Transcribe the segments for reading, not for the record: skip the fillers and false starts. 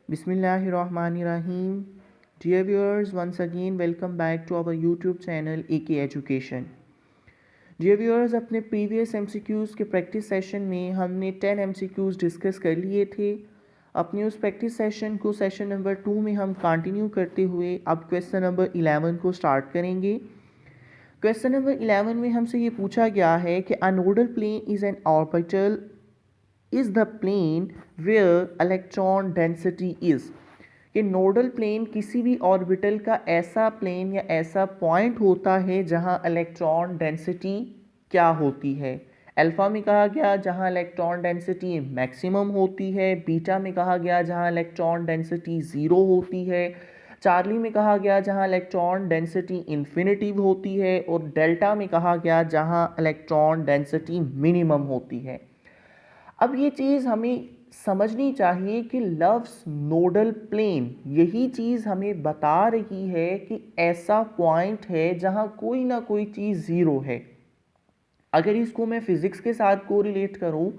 Bismillahirrahmanirrahim. Dear viewers, once again welcome back to our YouTube channel AK Education. Dear viewers, अपने previous MCQs के practice session में हमने 10 MCQs discuss कर लिए थे. अपने उस प्रैक्टिस सेशन को सेशन नंबर 2 में हम कंटिन्यू करते हुए अब क्वेश्चन नंबर 11 को स्टार्ट करेंगे. क्वेश्चन नंबर 11 में हमसे ये पूछा गया है कि a nodal plane is an orbital is the plane where electron density is. कि नोडल प्लेन किसी भी ऑर्बिटल का ऐसा प्लेन या ऐसा पॉइंट होता है जहां इलेक्ट्रॉन डेंसिटी क्या होती है. अल्फा में कहा गया जहां इलेक्ट्रॉन डेंसिटी मैक्सिमम होती है, बीटा में कहा गया जहां इलेक्ट्रॉन डेंसिटी ज़ीरो होती है, चार्ली में कहा गया जहां इलेक्ट्रॉन डेंसिटी इन्फिनिटिव होती है और डेल्टा में कहा गया जहां इलेक्ट्रॉन डेंसिटी मिनिमम होती है. अब ये चीज़ हमें समझनी चाहिए कि लफ्ज़ नोडल प्लेन यही चीज़ हमें बता रही है कि ऐसा पॉइंट है जहाँ कोई ना कोई चीज़ ज़ीरो है. अगर इसको मैं फिज़िक्स के साथ कोरिलेट करूँ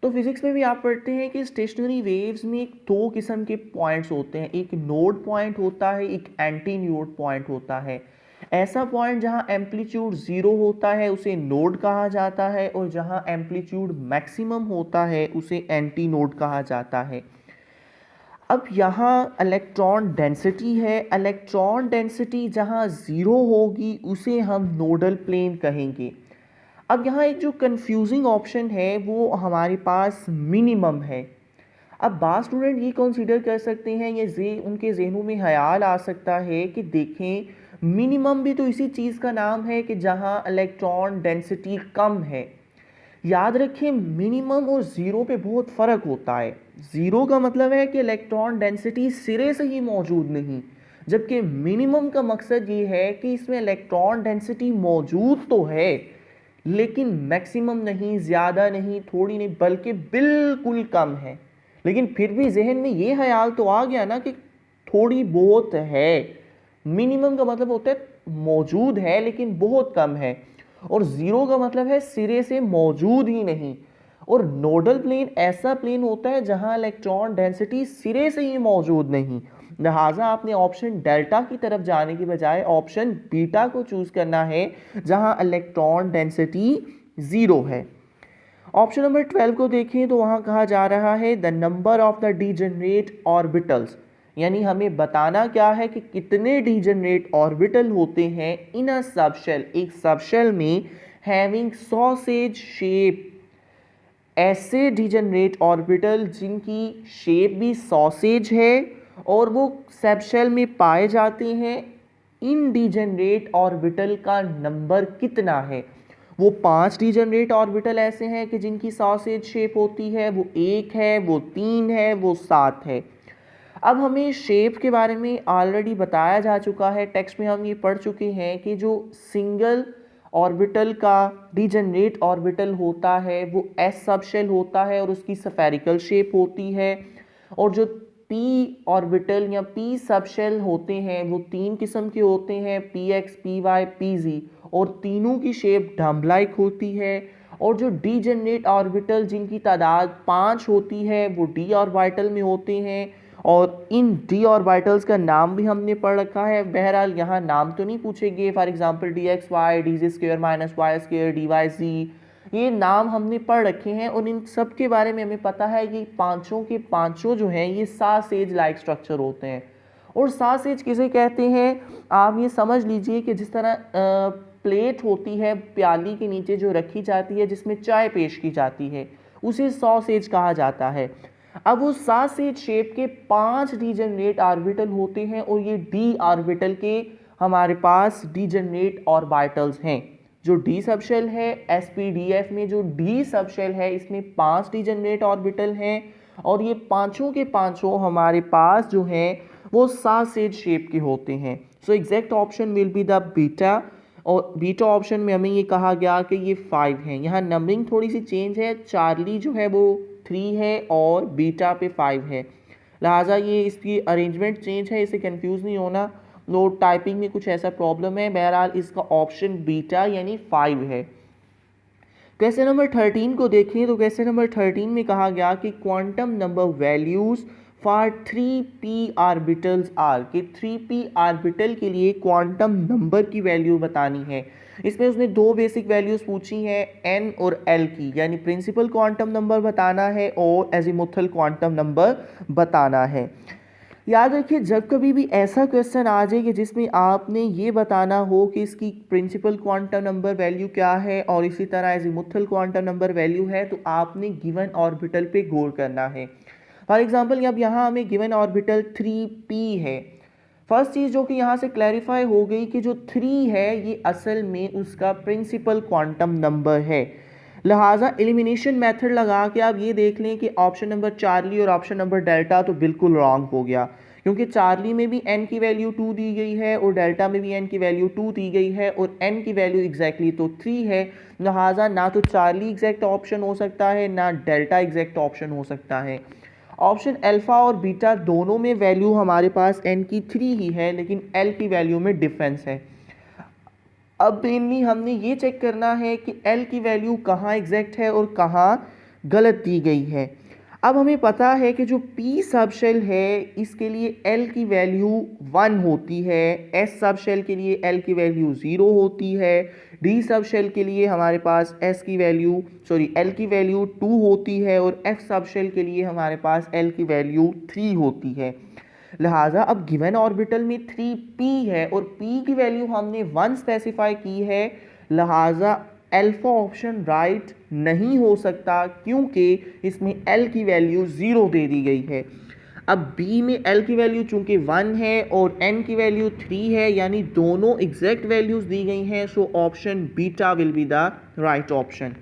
तो फिज़िक्स में भी आप पढ़ते हैं कि स्टेशनरी वेव्स में दो किस्म के पॉइंट्स होते हैं. एक नोड पॉइंट होता है, एक एंटी नोड पॉइंट होता है. ऐसा पॉइंट जहां एम्पलीट्यूड ज़ीरो होता है उसे नोड कहा जाता है और जहां एम्पलीट्यूड मैक्सिमम होता है उसे एंटी नोड कहा जाता है. अब यहाँ इलेक्ट्रॉन डेंसिटी है. इलेक्ट्रॉन डेंसिटी जहाँ ज़ीरो होगी उसे हम नोडल प्लेन कहेंगे. अब यहाँ एक जो कंफ्यूजिंग ऑप्शन है वो हमारे पास मिनिमम है. अब बात स्टूडेंट ये कंसीडर कर सकते हैं, ये उनके जहनों में ख्याल आ सकता है कि देखें मिनिमम भी तो इसी चीज़ का नाम है कि जहाँ इलेक्ट्रॉन डेंसिटी कम है. याद रखें मिनिमम और ज़ीरो पे बहुत फ़र्क होता है. ज़ीरो का मतलब है कि इलेक्ट्रॉन डेंसिटी सिरे से ही मौजूद नहीं, जबकि मिनिमम का मकसद ये है कि इसमें इलेक्ट्रॉन डेंसिटी मौजूद तो है लेकिन मैक्सिमम नहीं, ज़्यादा नहीं, थोड़ी नहीं, बल्कि बिल्कुल कम है. लेकिन फिर भी जहन में ये ख्याल तो आ गया ना कि थोड़ी बहुत है. मिनिमम का मतलब होता है मौजूद है लेकिन बहुत कम है और ज़ीरो का मतलब है सिरे से मौजूद ही नहीं. और नोडल प्लेन ऐसा प्लेन होता है जहां इलेक्ट्रॉन डेंसिटी सिरे से ही मौजूद नहीं. लिहाजा आपने ऑप्शन डेल्टा की तरफ जाने की बजाय ऑप्शन बीटा को चूज करना है जहां इलेक्ट्रॉन डेंसिटी ज़ीरो है. ऑप्शन नंबर 12 को देखें तो वहां कहा जा रहा है the number of the degenerate orbitals, यानी हमें बताना क्या है कि कितने डीजनरेट ऑर्बिटल होते हैं इन अ सबशेल, एक सबशेल में हैविंग सॉसेज शेप. ऐसे डीजनरेट ऑर्बिटल जिनकी शेप भी सॉसेज है और वो सबशेल में पाए जाते हैं. इन डीजनरेट ऑर्बिटल का नंबर कितना है? वो 5 डीजनरेट ऑर्बिटल ऐसे हैं कि जिनकी सॉसेज शेप होती है, वो 1 है, वो 3 है, वो 7 है. अब हमें शेप के बारे में ऑलरेडी बताया जा चुका है, टेक्स्ट में हम ये पढ़ चुके हैं कि जो सिंगल ऑर्बिटल का डीजनरेट ऑर्बिटल होता है वो एस सबशेल होता है और उसकी स्फेरिकल शेप होती है. और जो पी ऑर्बिटल या पी सबशेल होते हैं वो 3 किस्म के होते हैं, P X, P Y, P Z, और तीनों की शेप डम्ब लाइक होती है. और जो डीजनरेट ऑर्बिटल जिनकी तादाद 5 होती है वो डी ऑर्बिटल में होते हैं और इन डी ऑर्बिटल्स का नाम भी हमने पढ़ रखा है. बहरहाल यहाँ नाम तो नहीं पूछेंगे, for example d x y, d z square minus y square, d y z, ये नाम हमने पढ़ रखे हैं और इन सब के बारे में हमें पता है कि पांचों के पांचों जो हैं ये सासेज लाइक स्ट्रक्चर होते हैं. और सासेज किसे कहते हैं आप ये समझ लीजिए कि जिस तरह प्लेट होती है प्याली के नीचे जो रखी जाती है जिसमें चाय पेश की जाती है, उसे सॉसेज कहा जाता है. अब वो सॉसेज शेप के 5 डीजनरेट ऑर्बिटल होते हैं और ये डी ऑर्बिटल के हमारे पास डीजनरेट ऑर्बिटल्स हैं. जो डी सबशेल है एसपीडीएफ में, जो डी सबशेल है इसमें 5 डीजनरेट ऑर्बिटल हैं और ये पांचों के पांचों हमारे पास जो हैं वो सॉसेज शेप के होते हैं. So exact option will be the beta. और बीटा ऑप्शन में हमें ये कहा गया कि ये 5 हैं. यहाँ नंबरिंग थोड़ी सी चेंज है, चार्ली जो है वो 3 है और बीटा पे 5 है, लिहाजा ये इसकी अरेंजमेंट चेंज है, इसे कंफ्यूज नहीं होना. नोट टाइपिंग में कुछ ऐसा प्रॉब्लम है. बहरहाल इसका ऑप्शन बीटा यानी 5 है. क्वेश्चन नंबर 13 को देखें तो क्वेश्चन नंबर 13 में कहा गया कि quantum number values for 3p orbitals are, कि 3p ऑर्बिटल के लिए क्वांटम नंबर की वैल्यू बतानी है। इसमें उसने दो बेसिक वैल्यूज़ पूछी हैं, n और l की, यानी प्रिंसिपल क्वांटम नंबर बताना है और एजीमुथल क्वांटम नंबर बताना है। याद रखिए, जब कभी भी ऐसा क्वेश्चन आ जाए कि जिसमें आपने ये बताना हो कि इसकी प्रिंसिपल क्वांटम नंबर वैल्यू क्या है और इसी तरह एजीमुथल क्वांटम नंबर वैल्यू है, तो आपने गिवन ऑर्बिटल पे गौर करना है। फॉर एग्जांपल अब यहाँ हमें गिवन ऑर्बिटल 3p है। फर्स्ट चीज़ जो कि यहाँ से क्लैरिफाई हो गई कि जो 3 है ये असल में उसका प्रिंसिपल क्वांटम नंबर है। लिहाजा एलिमिनेशन मेथड लगा के आप ये देख लें कि ऑप्शन नंबर चार्ली और ऑप्शन नंबर डेल्टा तो बिल्कुल रॉन्ग हो गया, क्योंकि चार्ली में भी n की वैल्यू 2 दी गई है और डेल्टा में भी n की वैल्यू 2 दी गई है और n की वैल्यू एग्जैक्टली तो 3 है। लिहाजा ना तो चार्ली एग्जैक्ट ऑप्शन हो सकता है ना डेल्टा एग्जैक्ट ऑप्शन हो सकता है। ऑप्शन अल्फा और बीटा दोनों में वैल्यू हमारे पास n की 3 ही है, लेकिन l की वैल्यू में डिफरेंस है। अब मेनली हमने ये चेक करना है कि L की वैल्यू कहाँ एग्जैक्ट है और कहाँ गलत दी गई है। अब हमें पता है कि जो P सब शेल है इसके लिए L की वैल्यू 1 होती है, S सब शेल के लिए L की वैल्यू 0 होती है, D सब शेल के लिए हमारे पास L की वैल्यू 2 होती है और F सब शेल के लिए हमारे पास L की वैल्यू 3 होती है। लिहाजा अब गिवन ऑर्बिटल में 3p है और p की वैल्यू हमने 1 स्पेसिफाई की है, लिहाजा अल्फा ऑप्शन राइट नहीं हो सकता क्योंकि इसमें l की वैल्यू 0 दे दी गई है। अब b में l की वैल्यू चूंकि 1 है और n की वैल्यू 3 है, यानी दोनों एग्जैक्ट वैल्यूज दी गई हैं, so option beta will be the right option.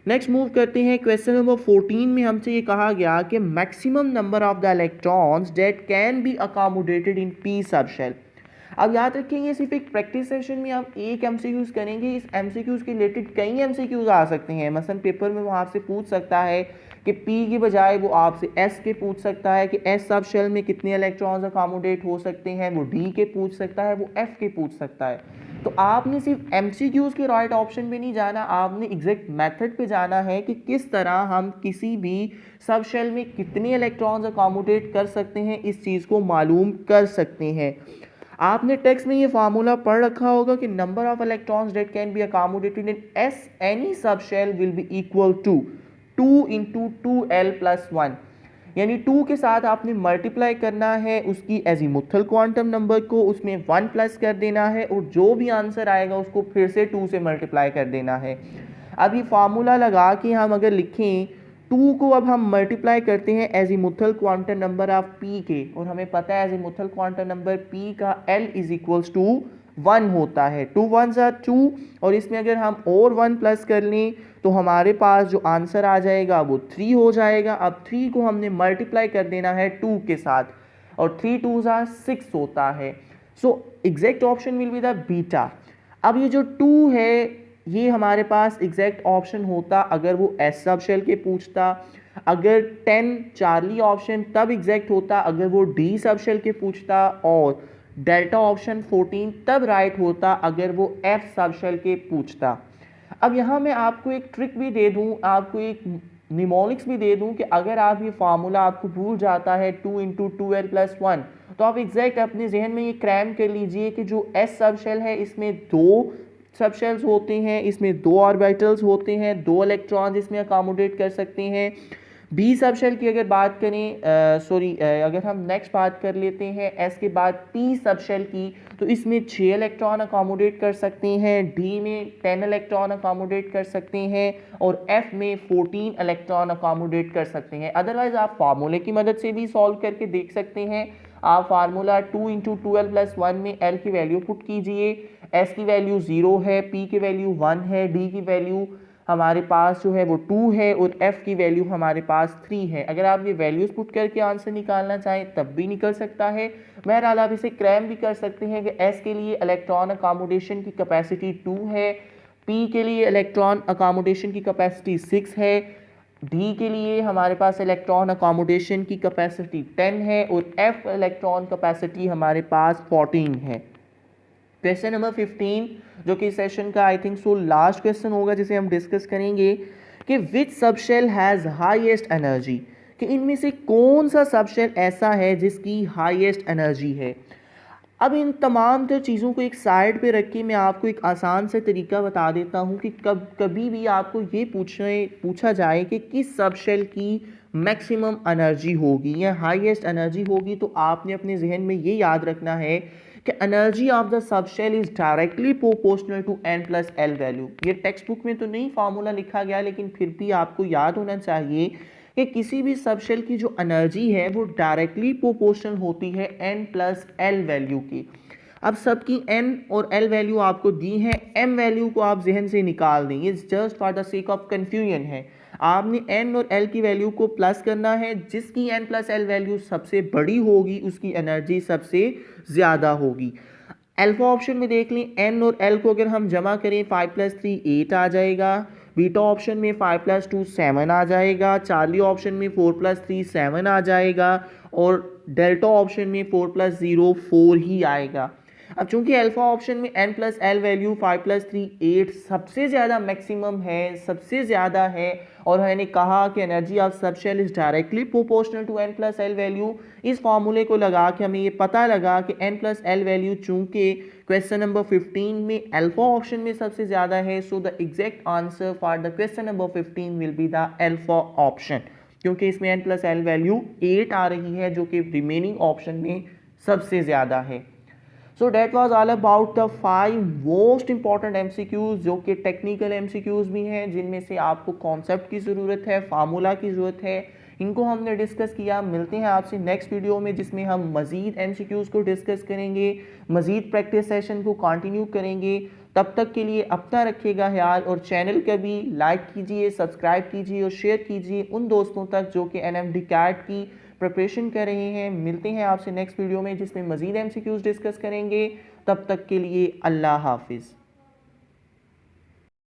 Next move करते हैं क्वेश्चन नंबर 14 में हमसे ये कहा गया कि maximum number of the electrons that can be accommodated in P sub shell. अब याद रखिए ये सिर्फ एक प्रैक्टिस सेशन में आप एक एमसीक्यूज करेंगे, इस एमसीक्यूज के रिलेटेड कई एमसीक्यूज आ सकते हैं। मसलन पेपर में वो आपसे पूछ सकता है कि P की बजाय वो आपसे S के पूछ सकता है कि S सब शेल में कितने इलेक्ट्रॉन्स अकोमोडेट हो सकते हैं, वो D के पूछ सकता है, वो F के पूछ सकता है। तो आपने सिर्फ एमसीक्यूज के राइट ऑप्शन पे नहीं जाना, आपने एग्जैक्ट मेथड पे जाना है कि किस तरह हम किसी भी सब शेल में कितने इलेक्ट्रॉन्स अकोमोडेट कर सकते हैं, इस चीज़ को मालूम कर सकते हैं। आपने टेक्स्ट में ये फार्मूला पढ़ रखा होगा कि number of electrons that can be accommodated in S any sub shell will be equal to 2 into 2l plus 1, यानी 2 के साथ आपने मल्टीप्लाई करना है उसकी एजीमुथल क्वांटम नंबर को, उसमें 1 प्लस कर देना है और जो भी आंसर आएगा उसको फिर से 2 से मल्टीप्लाई कर देना है। अब ये फार्मूला लगा के हम अगर लिखें 2 को अब हम मल्टीप्लाई करते हैं azimuthal quantum number of P के, और हमें पता है एजीमुथल क्वांटम नंबर P का L इज इक्वल्स टू 1 होता है, 2 1 2, और इसमें अगर हम और 1 प्लस कर लें तो हमारे पास जो आंसर आ जाएगा वो 3 हो जाएगा। अब 3 को हमने मल्टीप्लाई कर देना है 2 के साथ और 3 2 6 होता है। So exact option will be the beta. अब ये जो 2 है ये हमारे पास एग्जैक्ट ऑप्शन होता अगर वो एस सब शेल के पूछता, अगर 10 चार्ली ऑप्शन तब एग्जैक्ट होता अगर वो डी सब शेल के पूछता, और डेल्टा ऑप्शन 14 तब राइट होता अगर वो एफ सब शेल के पूछता। अब यहाँ मैं आपको एक ट्रिक भी दे दूँ, आपको एक निमोनिक्स भी दे दूँ कि अगर आप ये फार्मूला आपको भूल जाता है 2 इंटू 2l प्लस 1, तो आप एग्जैक्ट अपने जहन में ये क्रैम कर लीजिए कि जो एस सब शेल है इसमें 2 सब शेल्स होते हैं, इसमें 2 ऑर्बिटल्स होते हैं, 2 इलेक्ट्रॉन्स इसमें अकोमोडेट कर सकते हैं। बी सब शेल की अगर बात करें अगर हम नेक्स्ट बात कर लेते हैं एस के बाद पी सब शेल की, तो इसमें 6 इलेक्ट्रॉन अकोमोडेट कर सकते हैं, डी में 10 इलेक्ट्रॉन अकोमोडेट कर सकते हैं और एफ में 14 इलेक्ट्रॉन अकोमोडेट कर सकते हैं। अदरवाइज आप फार्मूले की मदद से भी सॉल्व करके देख सकते हैं। आप फार्मूला 2 इंटू 2l प्लस 1 में l की वैल्यू पुट कीजिए, s की वैल्यू 0 है, p की वैल्यू 1 है, d की वैल्यू हमारे पास जो है वो 2 है और f की वैल्यू हमारे पास 3 है। अगर आप ये वैल्यूज पुट करके आंसर निकालना चाहें तब भी निकल सकता है। बहरहाल आप इसे क्रैम भी कर सकते हैं कि s के लिए इलेक्ट्रॉन अकोमोडेशन की कैपेसिटी 2 है, p के लिए इलेक्ट्रॉन अकोमोडेशन की कैपेसिटी 6 है, डी के लिए हमारे पास इलेक्ट्रॉन अकोमोडेशन की कैपेसिटी 10 है और एफ इलेक्ट्रॉन कैपेसिटी हमारे पास 14 है। क्वेश्चन नंबर 15 जो कि सेशन का I think so last question होगा जिसे हम डिस्कस करेंगे कि विच सब शेल हैज़ हाईएस्ट एनर्जी, कि इनमें से कौन सा सबशेल ऐसा है जिसकी हाईएस्ट एनर्जी है। अब इन तमाम चीज़ों को एक साइड पे रख के मैं आपको एक आसान से तरीका बता देता हूँ कि कभी भी आपको ये पूछा जाए कि किस सबशेल की मैक्सिमम एनर्जी होगी या हाईएस्ट एनर्जी होगी, तो आपने अपने जहन में ये याद रखना है कि energy of the subshell is directly proportional to n+l value. ये टेक्स्ट बुक में तो नहीं फार्मूला लिखा गया, लेकिन फिर भी आपको याद होना चाहिए कि किसी भी सबशेल की जो एनर्जी है वो डायरेक्टली प्रोपोर्शनल होती है n+l वैल्यू की। अब सबकी n और l वैल्यू आपको दी है, m वैल्यू को आप जहन से निकाल दें, ये just for the sake of confusion है। आपने n और l की वैल्यू को प्लस करना है, जिसकी n+l वैल्यू सबसे बड़ी होगी उसकी एनर्जी सबसे ज़्यादा होगी। अल्फा ऑप्शन में देख लें, n और l को अगर हम जमा करें 5 + 3 8 आ जाएगा, बीटा ऑप्शन में 5 + 2 7 आ जाएगा, चार्ली ऑप्शन में 4 + 3 7 आ जाएगा और डेल्टा ऑप्शन में 4 + 0 4 ही आएगा। अब चूंकि अल्फा ऑप्शन में n+l वैल्यू 5 + 3 8 सबसे ज़्यादा मैक्सिमम है, सबसे ज़्यादा है, और मैंने कहा कि energy of subshell is directly proportional to n+l value, इस फॉर्मूले को लगा के हमें ये पता लगा कि n+l वैल्यू चूंकि क्वेश्चन नंबर 15 में अल्फा ऑप्शन में सबसे ज़्यादा है, so the exact answer for the question number 15 will be the alpha option, क्योंकि इसमें n+l वैल्यू 8 आ रही है जो कि रिमेनिंग ऑप्शन में सबसे ज़्यादा है। So that was all about the 5 most important MCQs, जो कि टेक्निकल MCQs भी हैं, जिनमें से आपको कॉन्सेप्ट की ज़रूरत है, फार्मूला की ज़रूरत है, इनको हमने डिस्कस किया। मिलते हैं आपसे नेक्स्ट वीडियो में जिसमें हम मज़ीद MCQs को डिस्कस करेंगे, मज़ीद प्रैक्टिस सेशन को कंटिन्यू करेंगे। तब तक के लिए अपना रखिएगा ख्याल, और चैनल का भी लाइक कीजिए, सब्सक्राइब कीजिए और शेयर कीजिए उन दोस्तों तक जो कि NMD कैट की प्रिपरेशन कर रहे हैं। मिलते हैं आपसे नेक्स्ट वीडियो में जिसमें मज़ीद MCQs डिस्कस करेंगे। तब तक के लिए अल्लाह हाफिज़।